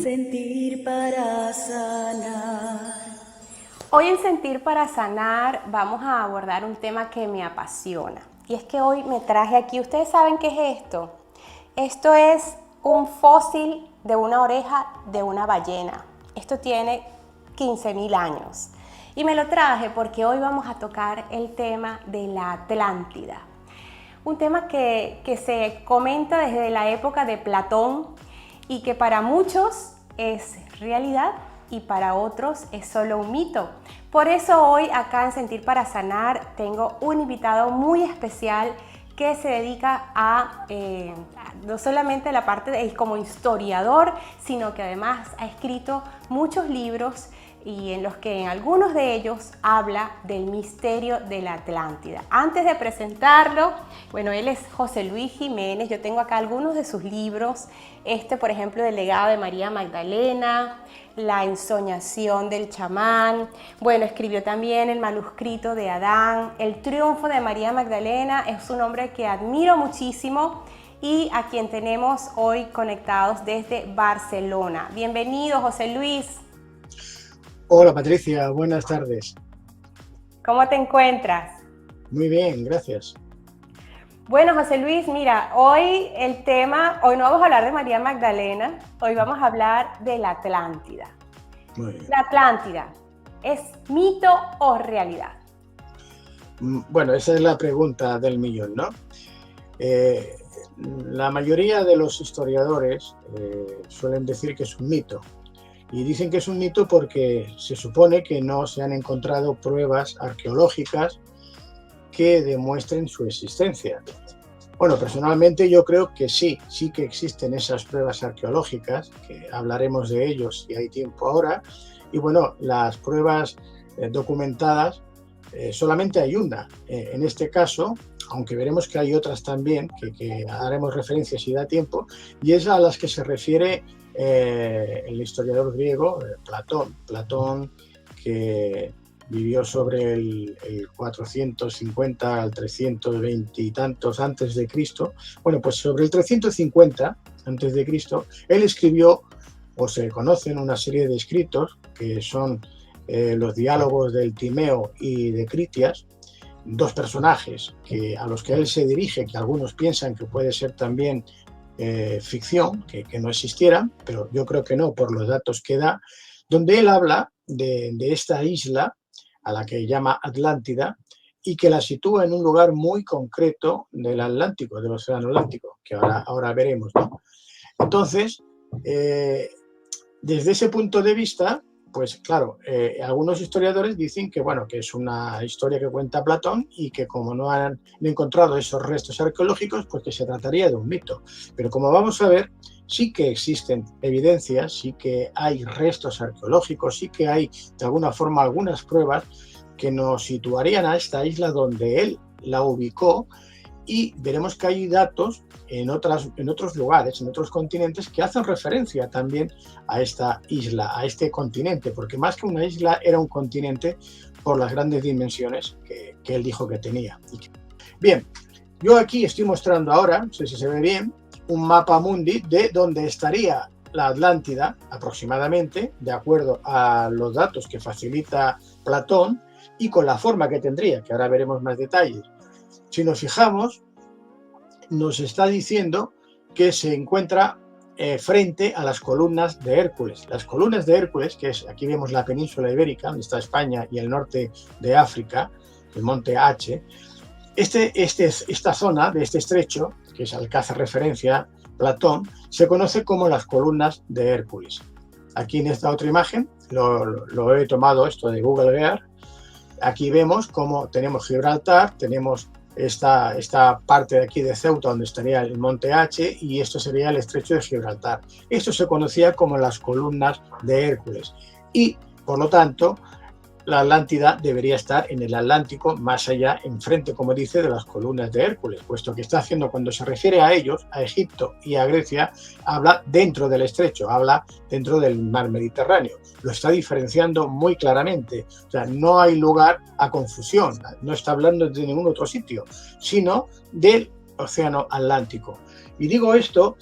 Sentir para sanar. Hoy en Sentir para Sanar vamos a abordar un tema que me apasiona. Y es que hoy me traje aquí, ¿ustedes saben qué es esto? Esto es un fósil de una oreja de una ballena. Esto tiene 15.000 años. Y me lo traje porque hoy vamos a tocar el tema de la Atlántida. Un tema que se comenta desde la época de Platón y que para muchos es realidad y para otros es solo un mito. Por eso hoy acá en Sentir para Sanar tengo un invitado muy especial que se dedica a no solamente la parte de como historiador, sino que además ha escrito muchos libros y en los que en algunos de ellos habla del misterio de la Atlántida. Antes de presentarlo, bueno, él es José Luis Jiménez. Yo tengo acá algunos de sus libros. Por ejemplo, del legado de María Magdalena, La ensoñación del chamán. Bueno, escribió también El manuscrito de Adán, El triunfo de María Magdalena. Es un hombre que admiro muchísimo y a quien tenemos hoy conectados desde Barcelona. Bienvenido, José Luis. Hola Patricia, buenas tardes. ¿Cómo te encuentras? Muy bien, gracias. Bueno, José Luis, mira, hoy no vamos a hablar de María Magdalena, hoy vamos a hablar de la Atlántida. Muy bien. La Atlántida, ¿es mito o realidad? Bueno, esa es la pregunta del millón, ¿no? La mayoría de los historiadores suelen decir que es un mito. Y dicen que es un mito porque se supone que no se han encontrado pruebas arqueológicas que demuestren su existencia. Bueno, personalmente yo creo que sí que existen esas pruebas arqueológicas, que hablaremos de ellos si hay tiempo ahora. Y bueno, las pruebas documentadas, solamente hay una. En este caso, aunque veremos que hay otras también, que haremos referencia si da tiempo, y es a las que se refiere el historiador griego Platón, que vivió sobre el 450 al 320 y tantos antes de Cristo. Bueno, pues sobre el 350 antes de Cristo, él escribió, o se conocen una serie de escritos, que son los diálogos del Timeo y de Critias, dos personajes a los que él se dirige, que algunos piensan que puede ser también ficción, que no existieran, pero yo creo que no, por los datos que da, donde él habla de esta isla a la que llama Atlántida y que la sitúa en un lugar muy concreto del Atlántico, del Océano Atlántico, que ahora veremos, ¿no? Entonces, desde ese punto de vista, pues claro, algunos historiadores dicen que, bueno, que es una historia que cuenta Platón y que como no han encontrado esos restos arqueológicos, pues que se trataría de un mito. Pero como vamos a ver, sí que existen evidencias, sí que hay restos arqueológicos, sí que hay de alguna forma algunas pruebas que nos situarían a esta isla donde él la ubicó, y veremos que hay datos en otros lugares, en otros continentes, que hacen referencia también a esta isla, a este continente, porque más que una isla era un continente por las grandes dimensiones que él dijo que tenía. Bien, yo aquí estoy mostrando ahora, no sé si se ve bien, un mapa mundi de donde estaría la Atlántida aproximadamente, de acuerdo a los datos que facilita Platón y con la forma que tendría, que ahora veremos más detalles. Si nos fijamos, nos está diciendo que se encuentra frente a las columnas de Hércules. Las columnas de Hércules, que es, aquí vemos la península ibérica, donde está España y el norte de África, el monte H. Esta zona de este estrecho, que es al que hace referencia Platón, se conoce como las columnas de Hércules. Aquí en esta otra imagen, lo he tomado esto de Google Earth. Aquí vemos cómo tenemos Gibraltar, tenemos esta parte de aquí de Ceuta donde estaría el monte H, y esto sería el estrecho de Gibraltar. Esto se conocía como las columnas de Hércules y, por lo tanto, la Atlántida debería estar en el Atlántico, más allá, enfrente, como dice, de las columnas de Hércules, puesto que está haciendo, cuando se refiere a ellos, a Egipto y a Grecia, habla dentro del estrecho, habla dentro del mar Mediterráneo. Lo está diferenciando muy claramente. O sea, no hay lugar a confusión, no está hablando de ningún otro sitio, sino del Océano Atlántico. Y digo esto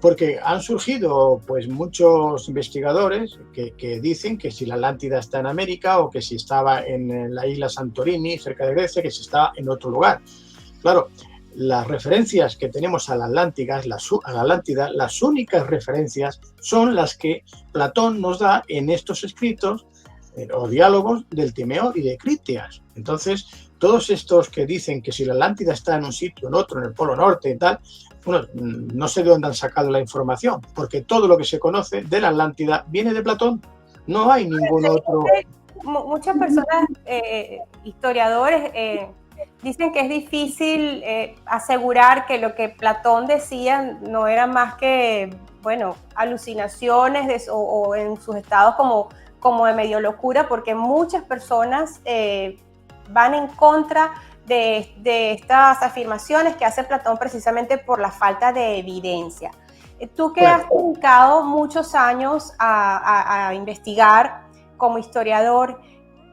Porque han surgido pues muchos investigadores que dicen que si la Atlántida está en América o que si estaba en la isla Santorini, cerca de Grecia, que si estaba en otro lugar. Claro, las referencias que tenemos a la Atlántida, las únicas referencias son las que Platón nos da en estos escritos o diálogos del Timeo y de Critias. Entonces, todos estos que dicen que si la Atlántida está en un sitio, en otro, en el Polo Norte y tal, bueno, no sé de dónde han sacado la información, porque todo lo que se conoce de la Atlántida viene de Platón. No hay ningún otro. Muchas personas, historiadores, dicen que es difícil asegurar que lo que Platón decía no era más que, bueno, alucinaciones o en sus estados como de medio locura, porque muchas personas van en contra de estas afirmaciones que hace Platón precisamente por la falta de evidencia. Tú que has dedicado muchos años a investigar como historiador,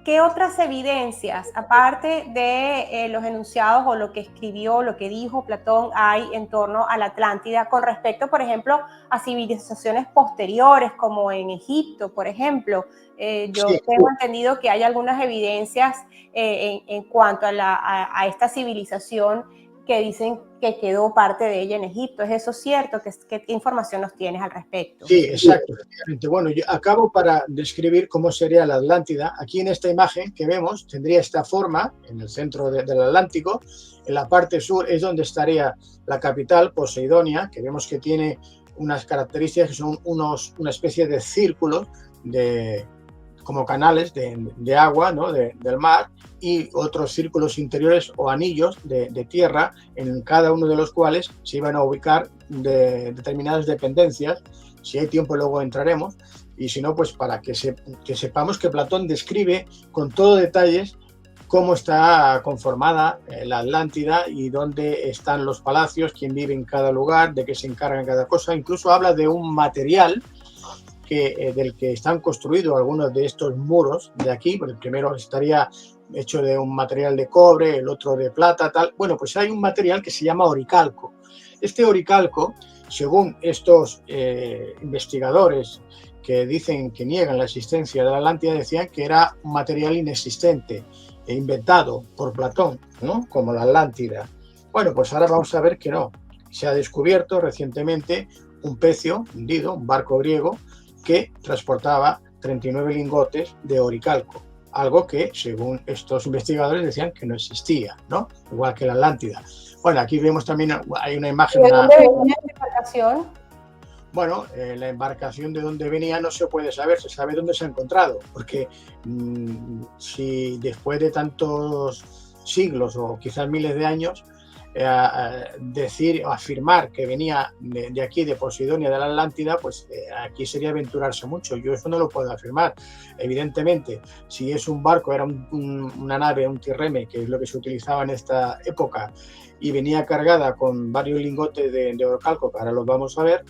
¿qué otras evidencias, aparte de los enunciados o lo que escribió, lo que dijo Platón, hay en torno a la Atlántida con respecto, por ejemplo, a civilizaciones posteriores, como en Egipto, por ejemplo? Yo tengo entendido que hay algunas evidencias en cuanto a esta civilización que dicen que quedó parte de ella en Egipto. ¿Es eso cierto? ¿Qué información nos tienes al respecto? Sí, exacto. Bueno, yo acabo para describir cómo sería la Atlántida. Aquí en esta imagen que vemos tendría esta forma en el centro del Atlántico. En la parte sur es donde estaría la capital, Poseidonia, que vemos que tiene unas características que son una especie de círculos como canales de agua, ¿no? del mar, y otros círculos interiores o anillos de tierra, en cada uno de los cuales se iban a ubicar determinadas dependencias. Si hay tiempo luego entraremos, y si no, pues para que sepamos que Platón describe con todo detalles cómo está conformada la Atlántida y dónde están los palacios, quién vive en cada lugar, de qué se encarga en cada cosa. Incluso habla de un material del que están construidos algunos de estos muros de aquí, porque el primero estaría hecho de un material de cobre, el otro de plata, tal. Bueno, pues hay un material que se llama oricalco. Este oricalco, según estos investigadores que dicen que niegan la existencia de la Atlántida, decían que era un material inexistente e inventado por Platón, ¿no? Como la Atlántida. Bueno, pues ahora vamos a ver que no. Se ha descubierto recientemente un pecio hundido, un barco griego, que transportaba 39 lingotes de oricalco, algo que, según estos investigadores, decían que no existía, ¿no? Igual que la Atlántida. Bueno, aquí vemos también, hay una imagen. ¿De dónde venía la embarcación? Bueno, la embarcación de dónde venía no se puede saber, se sabe dónde se ha encontrado, porque si después de tantos siglos o quizás miles de años, decir o afirmar que venía de aquí, de Posidonia, de la Atlántida, pues aquí sería aventurarse mucho. Yo eso no lo puedo afirmar. Evidentemente, si es un barco, era una nave, un trireme, que es lo que se utilizaba en esta época, y venía cargada con varios lingotes de oricalco, que ahora los vamos a ver,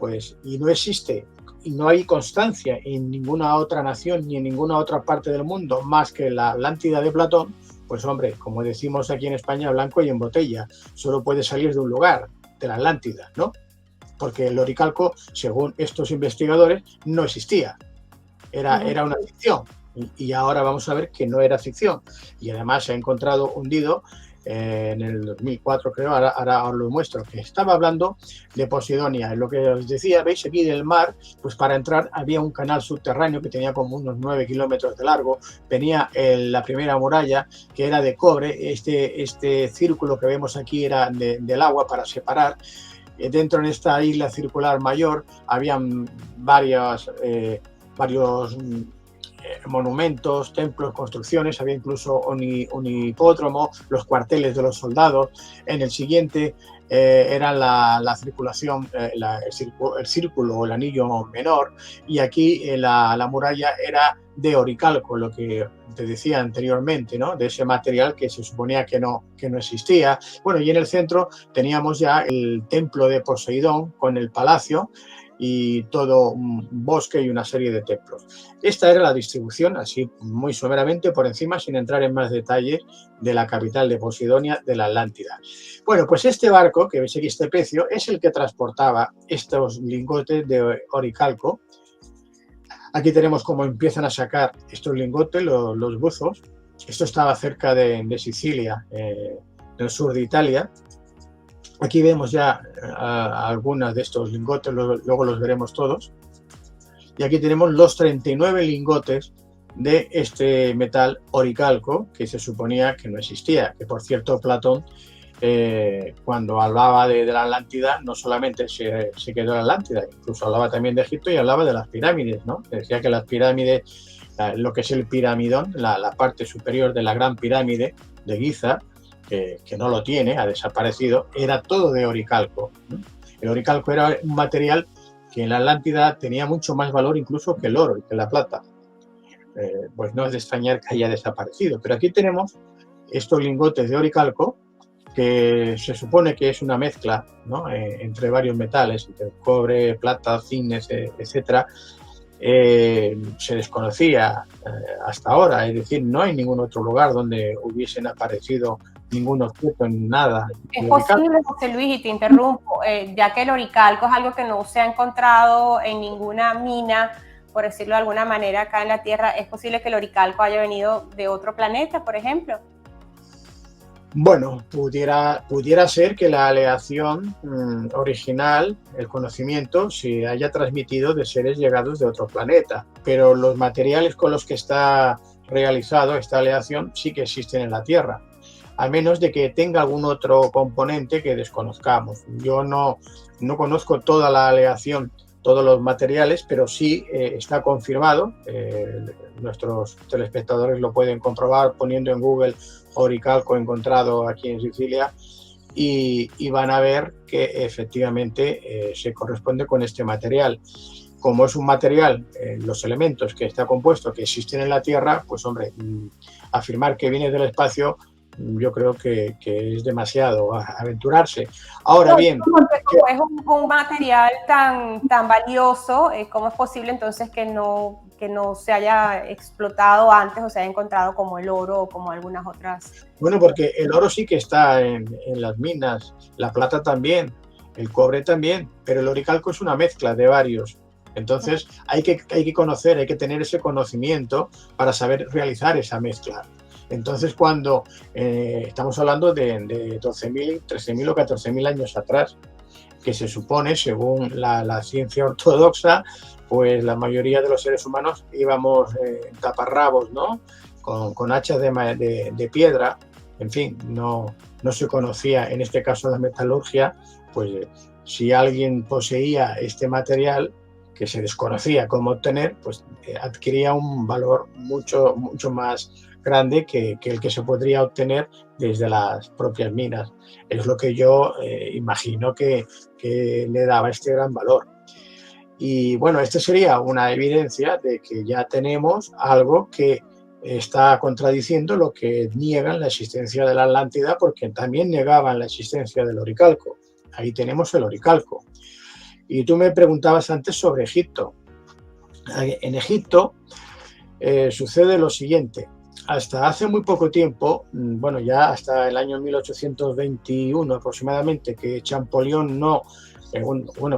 pues, y no existe, y no hay constancia en ninguna otra nación ni en ninguna otra parte del mundo más que la Atlántida de Platón, pues hombre, como decimos aquí en España, blanco y en botella, solo puede salir de un lugar, de la Atlántida, ¿no? Porque el oricalco, según estos investigadores, no existía, era una ficción, y ahora vamos a ver que no era ficción, y además se ha encontrado hundido en el 2004, creo, ahora os lo muestro, que estaba hablando de Posidonia. En lo que os decía, veis aquí del mar, pues para entrar había un canal subterráneo que tenía como unos 9 kilómetros de largo, venía la primera muralla, que era de cobre, este círculo que vemos aquí era del agua para separar. Dentro de esta isla circular mayor habían varios monumentos, templos, construcciones, había incluso un hipódromo, los cuarteles de los soldados. En el siguiente era la circulación, el círculo o el anillo menor, y aquí la muralla era de oricalco, lo que te decía anteriormente, ¿no? De ese material que se suponía que no existía. Bueno, y en el centro teníamos ya el templo de Poseidón con el palacio, y todo un bosque y una serie de templos. Esta era la distribución, así muy someramente por encima, sin entrar en más detalle, de la capital de Posidonia, de la Atlántida. Bueno, pues este barco, que veis aquí este precio, es el que transportaba estos lingotes de oricalco. Aquí tenemos cómo empiezan a sacar estos lingotes, los buzos. Esto estaba cerca de Sicilia, en el sur de Italia. Aquí vemos ya algunas de estos lingotes, luego los veremos todos. Y aquí tenemos los 39 lingotes de este metal oricalco, que se suponía que no existía, que por cierto Platón, cuando hablaba de la Atlántida, no solamente se quedó en la Atlántida, incluso hablaba también de Egipto y hablaba de las pirámides, ¿no? Decía que las pirámides, lo que es el piramidón, la parte superior de la gran pirámide de Giza, que no lo tiene, ha desaparecido, era todo de oricalco, ¿no? El oricalco era un material que en la Atlántida tenía mucho más valor incluso que el oro y que la plata. Pues no es de extrañar que haya desaparecido. Pero aquí tenemos estos lingotes de oricalco, que se supone que es una mezcla, ¿no? Entre varios metales, entre cobre, plata, zinc, etcétera. Se desconocía hasta ahora, es decir, no hay ningún otro lugar donde hubiesen aparecido ningún objeto, nada. Es posible, José Luis, y te interrumpo, ya que el oricalco es algo que no se ha encontrado en ninguna mina, por decirlo de alguna manera, acá en la Tierra, ¿es posible que el oricalco haya venido de otro planeta, por ejemplo? Bueno, pudiera ser que la aleación original, el conocimiento, se haya transmitido de seres llegados de otro planeta, pero los materiales con los que está realizado esta aleación sí que existen en la Tierra, a menos de que tenga algún otro componente que desconozcamos. Yo no conozco toda la aleación, todos los materiales, pero sí está confirmado, nuestros telespectadores lo pueden comprobar poniendo en Google oricalco encontrado aquí en Sicilia y van a ver que efectivamente se corresponde con este material. Como es un material, los elementos que está compuesto, que existen en la Tierra, pues hombre, afirmar que viene del espacio, yo creo que es demasiado aventurarse. Ahora bien... Es un material tan valioso, ¿cómo es posible entonces que no se haya explotado antes o se haya encontrado como el oro o como algunas otras? Bueno, porque el oro sí que está en las minas, la plata también, el cobre también, pero el oricalco es una mezcla de varios. Entonces hay que conocer, hay que tener ese conocimiento para saber realizar esa mezcla. Entonces cuando estamos hablando de 12.000, 13.000 o 14.000 años atrás, que se supone, según la ciencia ortodoxa, pues la mayoría de los seres humanos íbamos en taparrabos, ¿no? Con hachas de piedra, en fin, no se conocía, en este caso la metalurgia, pues si alguien poseía este material que se desconocía cómo obtener, pues adquiría un valor mucho más grande que el que se podría obtener desde las propias minas. Es lo que yo imagino que le daba este gran valor. Y bueno, esto sería una evidencia de que ya tenemos algo que está contradiciendo lo que niegan la existencia de la Atlántida, porque también negaban la existencia del oricalco. Ahí tenemos el oricalco. Y tú me preguntabas antes sobre Egipto. En Egipto sucede lo siguiente. Hasta hace muy poco tiempo, bueno, ya hasta el año 1821 aproximadamente, que Champollion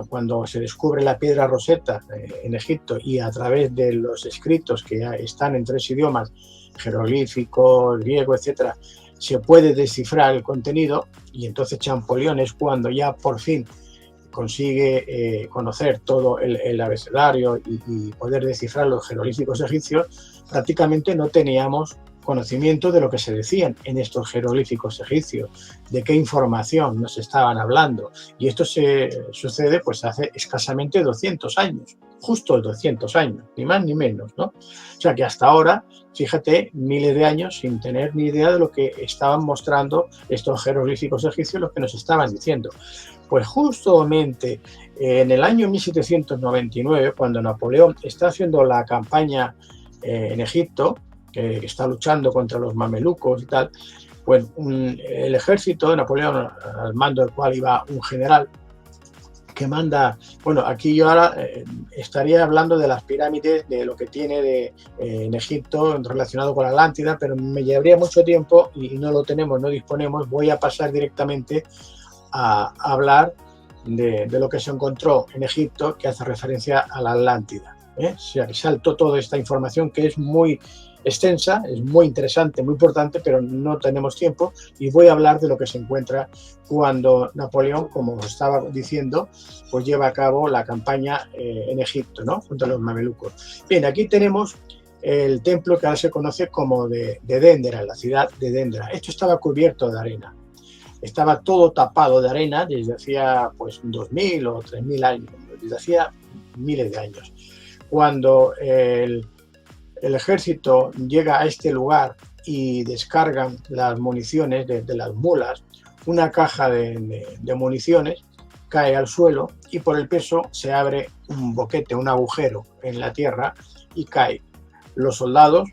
cuando se descubre la piedra Rosetta en Egipto y a través de los escritos que están en 3 idiomas, jeroglífico, griego, etcétera, se puede descifrar el contenido, y entonces Champollion es cuando ya por fin consigue conocer todo el abecedario y poder descifrar los jeroglíficos egipcios. Prácticamente no teníamos conocimiento de lo que se decían en estos jeroglíficos egipcios, de qué información nos estaban hablando. Y esto sucede pues hace escasamente 200 años, justo 200 años, ni más ni menos, ¿no? O sea que hasta ahora, fíjate, miles de años sin tener ni idea de lo que estaban mostrando estos jeroglíficos egipcios, los que nos estaban diciendo. Pues justamente en el año 1799, cuando Napoleón está haciendo la campaña en Egipto, que está luchando contra los mamelucos y tal, pues el ejército de Napoleón, al mando del cual iba un general, que manda, bueno, aquí yo ahora estaría hablando de las pirámides, de lo que tiene en Egipto relacionado con la Atlántida, pero me llevaría mucho tiempo y no lo tenemos, no disponemos. Voy a pasar directamente a hablar de lo que se encontró en Egipto, que hace referencia a la Atlántida. O sea, que salto toda esta información que es muy extensa, es muy interesante, muy importante, pero no tenemos tiempo, y voy a hablar de lo que se encuentra cuando Napoleón, como os estaba diciendo, pues lleva a cabo la campaña en Egipto, ¿no? Junto a los mamelucos. Bien, aquí tenemos el templo que ahora se conoce como de Dendera, la ciudad de Dendera. Esto estaba cubierto de arena. Estaba todo tapado de arena desde hacía pues 2000 o 3000 años, desde hacía miles de años. Cuando el ejército llega a este lugar y descargan las municiones de las mulas, una caja de municiones cae al suelo y por el peso se abre un boquete, un agujero en la tierra y cae. Los soldados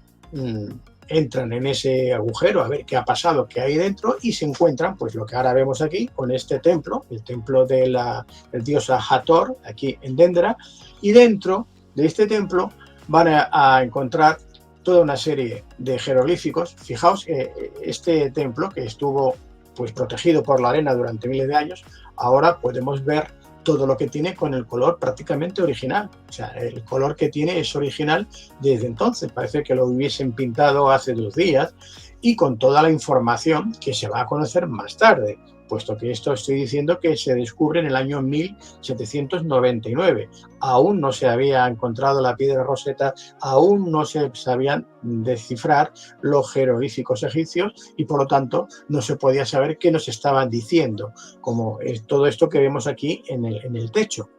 entran en ese agujero a ver qué ha pasado, qué hay dentro, y se encuentran, pues lo que ahora vemos aquí, con este templo, el templo de la diosa Hathor, aquí en Dendera, y dentro de este templo van a encontrar toda una serie de jeroglíficos. Fijaos que este templo, que estuvo pues protegido por la arena durante miles de años, ahora podemos ver todo lo que tiene con el color prácticamente original. O sea, el color que tiene es original desde entonces. Parece que lo hubiesen pintado hace 2 días, y con toda la información que se va a conocer más tarde, puesto que esto estoy diciendo que se descubre en el año 1799. Aún no se había encontrado la piedra Rosetta, aún no se sabían descifrar los jeroglíficos egipcios, y por lo tanto no se podía saber qué nos estaban diciendo, como es todo esto que vemos aquí en el techo.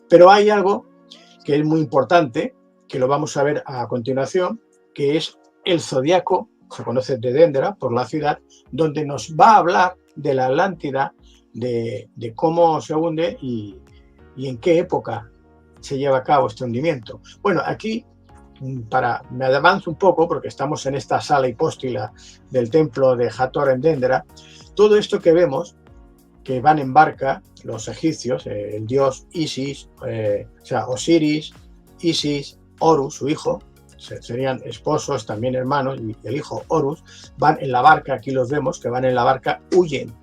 Pero hay algo que es muy importante, que lo vamos a ver a continuación, que es el zodiaco, se conoce de Dendera por la ciudad, donde nos va a hablar de la Atlántida, de cómo se hunde y en qué época se lleva a cabo este hundimiento. Bueno, aquí me avanzo un poco porque estamos en esta sala hipóstila del templo de Hathor en Dendera. Todo esto que vemos, que van en barca los egipcios, el dios Isis, o sea, Osiris, Isis, Horus, su hijo, serían esposos, también hermanos, y el hijo Horus, van en la barca, aquí los vemos, que van en la barca, huyen.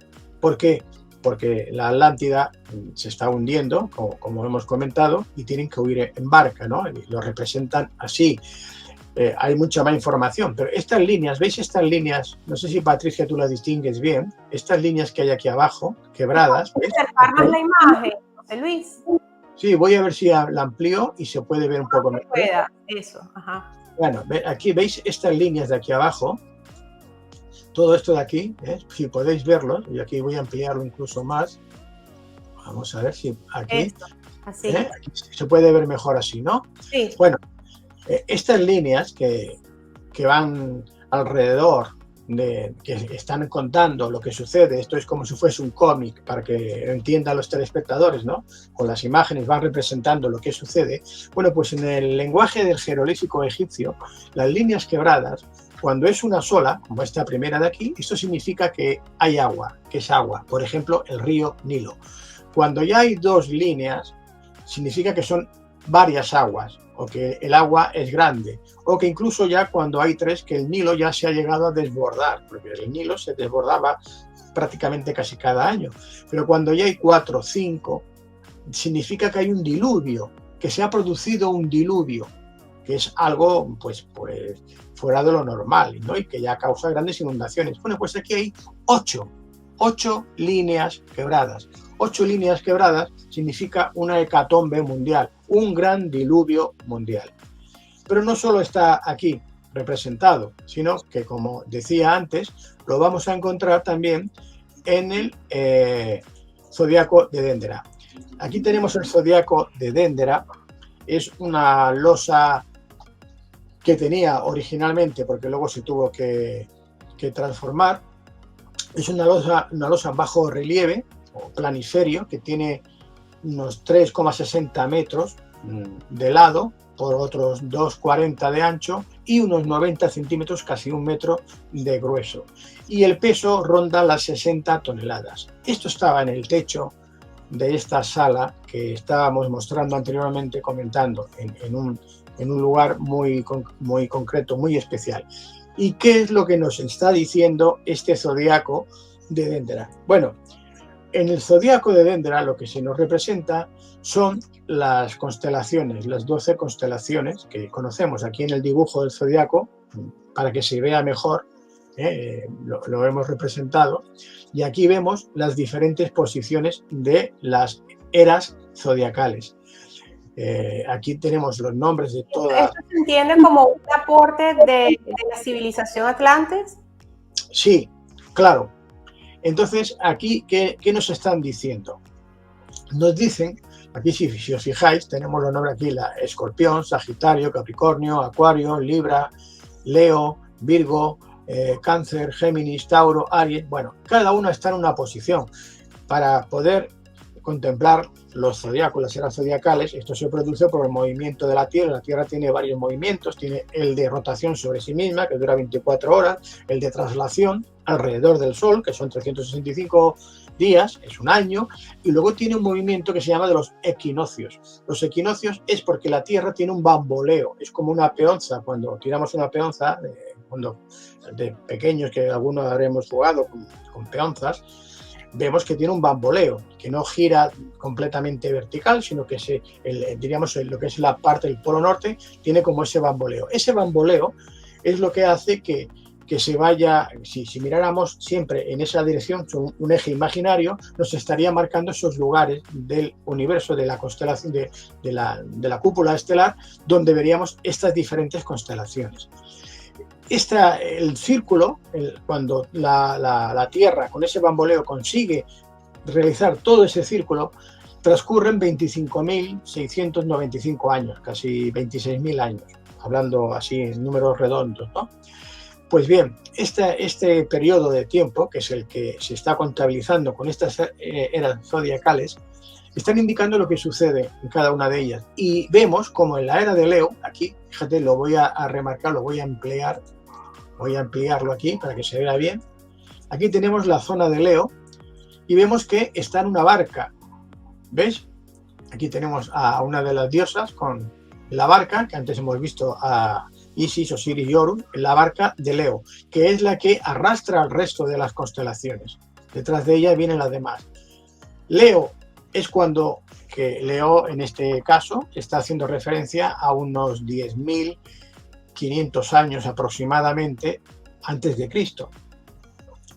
¿Por qué? Porque la Atlántida se está hundiendo, como hemos comentado, y tienen que huir en barca, ¿no? Y lo representan así. Hay mucha más información, pero estas líneas, ¿veis estas líneas? No sé si, Patricia, tú las distingues bien. Estas líneas que hay aquí abajo, quebradas. ¿Puedes acercar más la imagen, José Luis? Sí, voy a ver si la amplío y se puede ver un poco mejor. Pueda, eso, ajá. Bueno, aquí veis estas líneas de aquí abajo, todo esto de aquí, si podéis verlo, y aquí voy a ampliarlo incluso más. Vamos a ver si aquí, esto, así. Aquí se puede ver mejor así, ¿no? Sí. Bueno, estas líneas que van alrededor, que están contando lo que sucede, esto es como si fuese un cómic para que entiendan los telespectadores, ¿no? Con las imágenes van representando lo que sucede. Bueno, pues en el lenguaje del jeroglífico egipcio, las líneas quebradas, cuando es una sola, como esta primera de aquí, esto significa que hay agua, que es agua, por ejemplo, el río Nilo. Cuando ya hay 2 líneas, significa que son varias aguas, o que el agua es grande, o que incluso ya cuando hay 3, que el Nilo ya se ha llegado a desbordar, porque el Nilo se desbordaba prácticamente casi cada año. Pero cuando ya hay 4 o 5, significa que hay un diluvio, que se ha producido un diluvio, que es algo pues fuera de lo normal, ¿no? Y que ya causa grandes inundaciones. Bueno, pues aquí hay 8 líneas quebradas. 8 líneas quebradas significa una hecatombe mundial, un gran diluvio mundial. Pero no solo está aquí representado, sino que, como decía antes, lo vamos a encontrar también en el zodiaco de Dendera. Aquí tenemos el zodiaco de Dendera, es una losa que tenía originalmente, porque luego se tuvo que transformar. Es una losa bajo relieve o planiferio que tiene unos 3,60 metros de lado por otros 2,40 de ancho y unos 90 centímetros, casi 1 metro de grueso. Y el peso ronda las 60 toneladas. Esto estaba en el techo de esta sala que estábamos mostrando anteriormente, comentando, en un lugar muy concreto, muy especial. ¿Y qué es lo que nos está diciendo este zodiaco de Dendera? Bueno, en el zodiaco de Dendera lo que se nos representa son las constelaciones, las 12 constelaciones que conocemos aquí en el dibujo del zodiaco, para que se vea mejor, lo hemos representado, y aquí vemos las diferentes posiciones de las eras zodiacales. Aquí tenemos los nombres de todas. ¿Esto se entiende como un aporte de la civilización Atlantis? Sí, claro. Entonces, aquí, ¿qué nos están diciendo? Nos dicen, aquí si os fijáis, tenemos los nombres aquí, la Escorpión, Sagitario, Capricornio, Acuario, Libra, Leo, Virgo, Cáncer, Géminis, Tauro, Aries. Bueno, cada uno está en una posición. Para poder contemplar los zodiacos, las eras zodiacales, esto se produce por el movimiento de la Tierra. La Tierra tiene varios movimientos, tiene el de rotación sobre sí misma, que dura 24 horas, el de traslación alrededor del Sol, que son 365 días, es un año, y luego tiene un movimiento que se llama de los equinoccios. Los equinoccios es porque la Tierra tiene un bamboleo, es como una peonza. Cuando tiramos una peonza, cuando de pequeños, que algunos habremos jugado con peonzas, vemos que tiene un bamboleo, que no gira completamente vertical, sino que diríamos lo que es la parte del polo norte, tiene como ese bamboleo. Ese bamboleo es lo que hace que se vaya, si miráramos siempre en esa dirección, un eje imaginario, nos estaría marcando esos lugares del universo, de la constelación, de la cúpula estelar, donde veríamos estas diferentes constelaciones. El círculo, cuando la Tierra con ese bamboleo consigue realizar todo ese círculo, transcurren 25.695 años, casi 26.000 años, hablando así en números redondos, ¿no? Pues bien, este periodo de tiempo, que es el que se está contabilizando con estas eras zodiacales, están indicando lo que sucede en cada una de ellas. Y vemos como en la era de Leo, aquí, fíjate, lo voy a remarcar, lo voy a ampliar, voy a ampliarlo aquí para que se vea bien. Aquí tenemos la zona de Leo y vemos que está en una barca. ¿Ves? Aquí tenemos a una de las diosas con la barca, que antes hemos visto a Isis, Osiris y Horus, en la barca de Leo, que es la que arrastra al resto de las constelaciones. Detrás de ella vienen las demás. Leo es que Leo, en este caso, está haciendo referencia a unos 10.500 años aproximadamente antes de Cristo.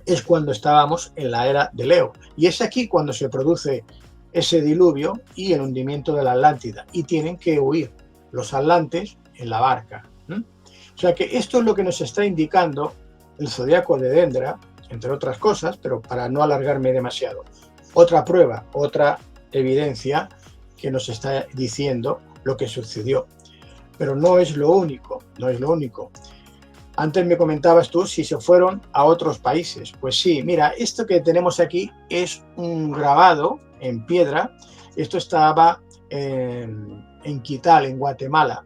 Es cuando estábamos en la era de Leo. Y es aquí cuando se produce ese diluvio y el hundimiento de la Atlántida. Y tienen que huir los atlantes en la barca. O sea que esto es lo que nos está indicando el zodiaco de Dendera, entre otras cosas, pero para no alargarme demasiado. Otra prueba, otra evidencia que nos está diciendo lo que sucedió. Pero no es lo único, no es lo único. Antes me comentabas tú si se fueron a otros países. Pues sí, mira, esto que tenemos aquí es un grabado en piedra. Esto estaba en Quital, en Guatemala.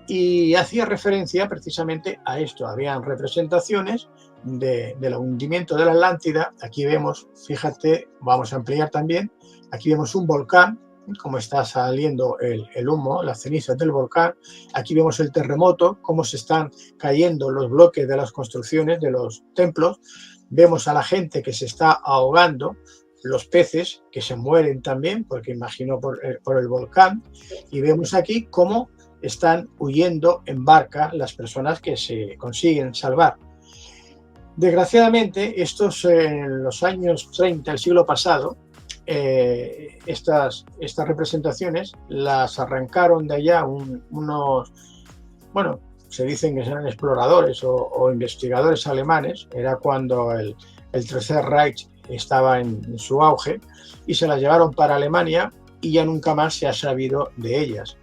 Y hacía referencia precisamente a esto. Habían representaciones del hundimiento de la Atlántida. Aquí vemos, fíjate, vamos a ampliar también. Aquí vemos un volcán, cómo está saliendo el humo, las cenizas del volcán. Aquí vemos el terremoto, cómo se están cayendo los bloques de las construcciones, de los templos. Vemos a la gente que se está ahogando, los peces que se mueren también, porque imagino por el volcán. Y vemos aquí cómo están huyendo en barca las personas que se consiguen salvar. Desgraciadamente, estos en los años 30 del siglo pasado, estas representaciones las arrancaron de allá unos, bueno, se dicen que eran exploradores o investigadores alemanes. Era cuando el Tercer Reich estaba en su auge, y se las llevaron para Alemania y ya nunca más se ha sabido de ellas.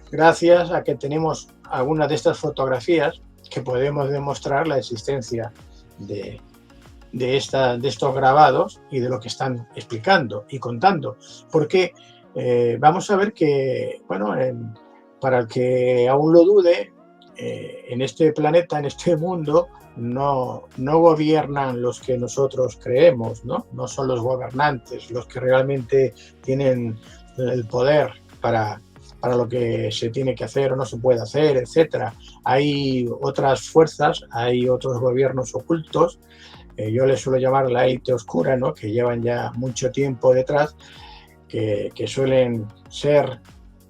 Gracias a que tenemos algunas de estas fotografías que podemos demostrar la existencia de estos grabados y de lo que están explicando y contando. Porque vamos a ver que, bueno, para el que aún lo dude, en este planeta, en este mundo, no gobiernan los que nosotros creemos, ¿no? No son los gobernantes los que realmente tienen el poder para lo que se tiene que hacer o no se puede hacer, etcétera. Hay otras fuerzas, hay otros gobiernos ocultos, yo les suelo llamar la élite oscura, ¿no? Que llevan ya mucho tiempo detrás, que suelen ser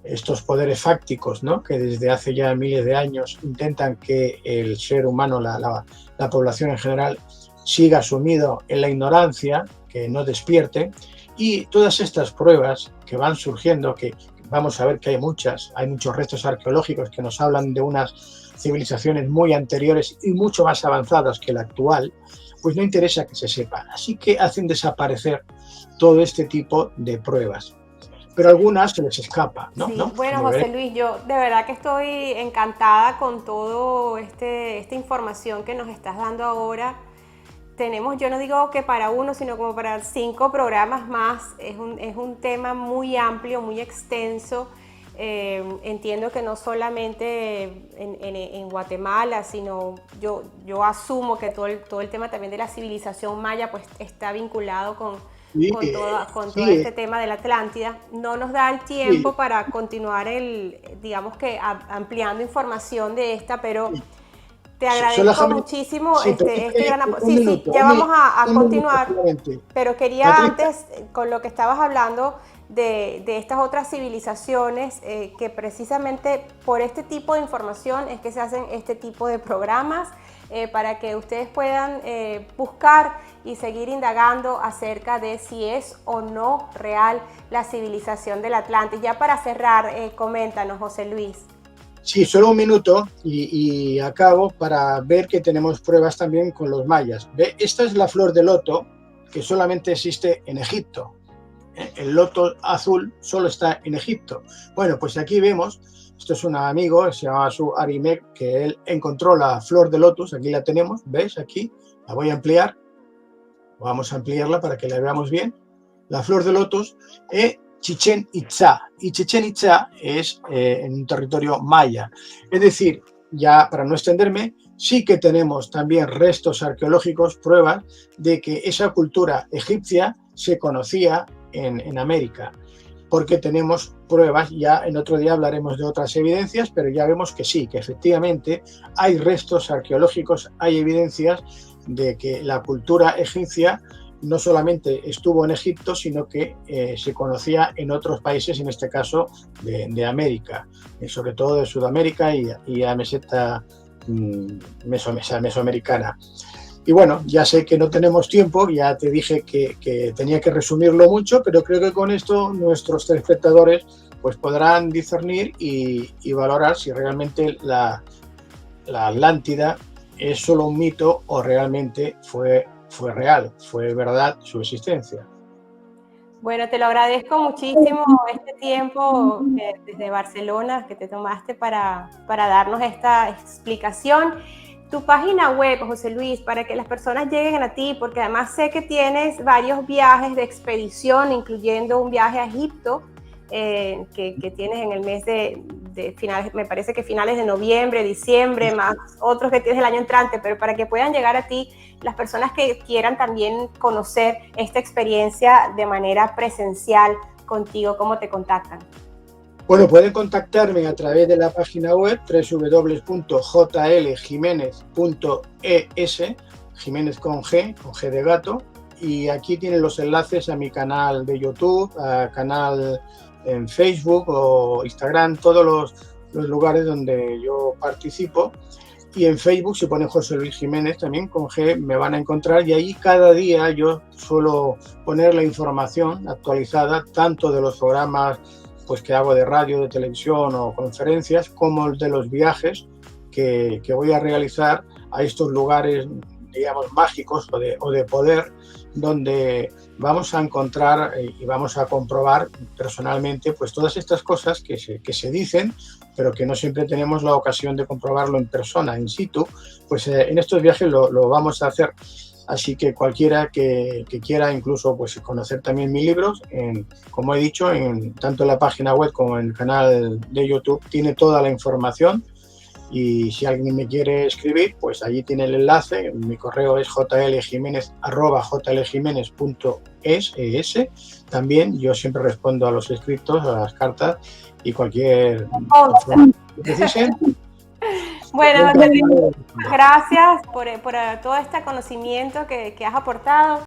estos poderes fácticos, ¿no? Que desde hace ya miles de años intentan que el ser humano, la población en general, siga sumido en la ignorancia, que no despierte. Y todas estas pruebas que van surgiendo, que vamos a ver que hay muchos restos arqueológicos que nos hablan de unas civilizaciones muy anteriores y mucho más avanzadas que la actual, pues no interesa que se sepa. Así que hacen desaparecer todo este tipo de pruebas. Pero algunas se les escapa, ¿no? Sí, ¿no? bueno, José Luis, yo de verdad que estoy encantada con todo esta información que nos estás dando ahora. Tenemos, yo no digo que para uno, sino como para 5 programas más. Es un tema muy amplio, muy extenso. Entiendo que no solamente en Guatemala, sino yo asumo que todo el tema también de la civilización maya pues está vinculado con todo este tema de la Atlántida. No nos da el tiempo para continuar digamos que ampliando información de esta, pero te agradezco muchísimo este gran apoyo. Sí, ya vamos a continuar, pero quería antes, con lo que estabas hablando de estas otras civilizaciones, que precisamente por este tipo de información es que se hacen este tipo de programas, para que ustedes puedan buscar y seguir indagando acerca de si es o no real la civilización del Atlántico. Ya para cerrar, coméntanos, José Luis. Sí, solo un minuto y acabo para ver que tenemos pruebas también con los mayas. ¿Ve? Esta es la flor de loto que solamente existe en Egipto. El loto azul solo está en Egipto. Bueno, pues aquí vemos, esto es un amigo, se llama Su Arimek, que él encontró la flor de lotus, aquí la tenemos, ¿ves? Aquí, la voy a ampliar, vamos a ampliarla para que la veamos bien. La flor de lotus es Chichén Itzá, y Chichén Itzá es en un territorio maya. Es decir, ya para no extenderme, sí que tenemos también restos arqueológicos, pruebas de que esa cultura egipcia se conocía en América, porque tenemos pruebas. Ya en otro día hablaremos de otras evidencias, pero ya vemos que sí, que efectivamente hay restos arqueológicos, hay evidencias de que la cultura egipcia no solamente estuvo en Egipto, sino que se conocía en otros países, en este caso de América, sobre todo de Sudamérica y a meseta mesoamericana. Y bueno, ya sé que no tenemos tiempo, ya te dije que tenía que resumirlo mucho, pero creo que con esto nuestros telespectadores pues podrán discernir y valorar si realmente la Atlántida es solo un mito o realmente fue real, fue verdad su existencia. Bueno, te lo agradezco muchísimo este tiempo desde Barcelona que te tomaste para darnos esta explicación. Tu página web, José Luis, para que las personas lleguen a ti, porque además sé que tienes varios viajes de expedición, incluyendo un viaje a Egipto, que tienes en el mes de finales, me parece que finales de noviembre, diciembre, más otros que tienes el año entrante, pero para que puedan llegar a ti las personas que quieran también conocer esta experiencia de manera presencial contigo, ¿cómo te contactan? Bueno, pueden contactarme a través de la página web www.jljimenez.es, Jiménez con G de gato, y aquí tienen los enlaces a mi canal de YouTube, a canal en Facebook o Instagram, todos los lugares donde yo participo. Y en Facebook, si ponen José Luis Jiménez también con G, me van a encontrar, y ahí cada día yo suelo poner la información actualizada, tanto de los programas pues que hago de radio, de televisión o conferencias, como de los viajes que voy a realizar a estos lugares, digamos, mágicos o de poder, donde vamos a encontrar y vamos a comprobar personalmente pues todas estas cosas que se dicen, pero que no siempre tenemos la ocasión de comprobarlo en persona, in situ. Pues en estos viajes lo vamos a hacer. Así que cualquiera que quiera incluso pues conocer también mis libros, como he dicho, tanto en la página web como en el canal de YouTube, tiene toda la información. Y si alguien me quiere escribir, pues allí tiene el enlace. Mi correo es jljimenez@jljimenez.es. También yo siempre respondo a los escritos, a las cartas y cualquier información que precisen. Bueno, doctor, gracias por todo este conocimiento que has aportado.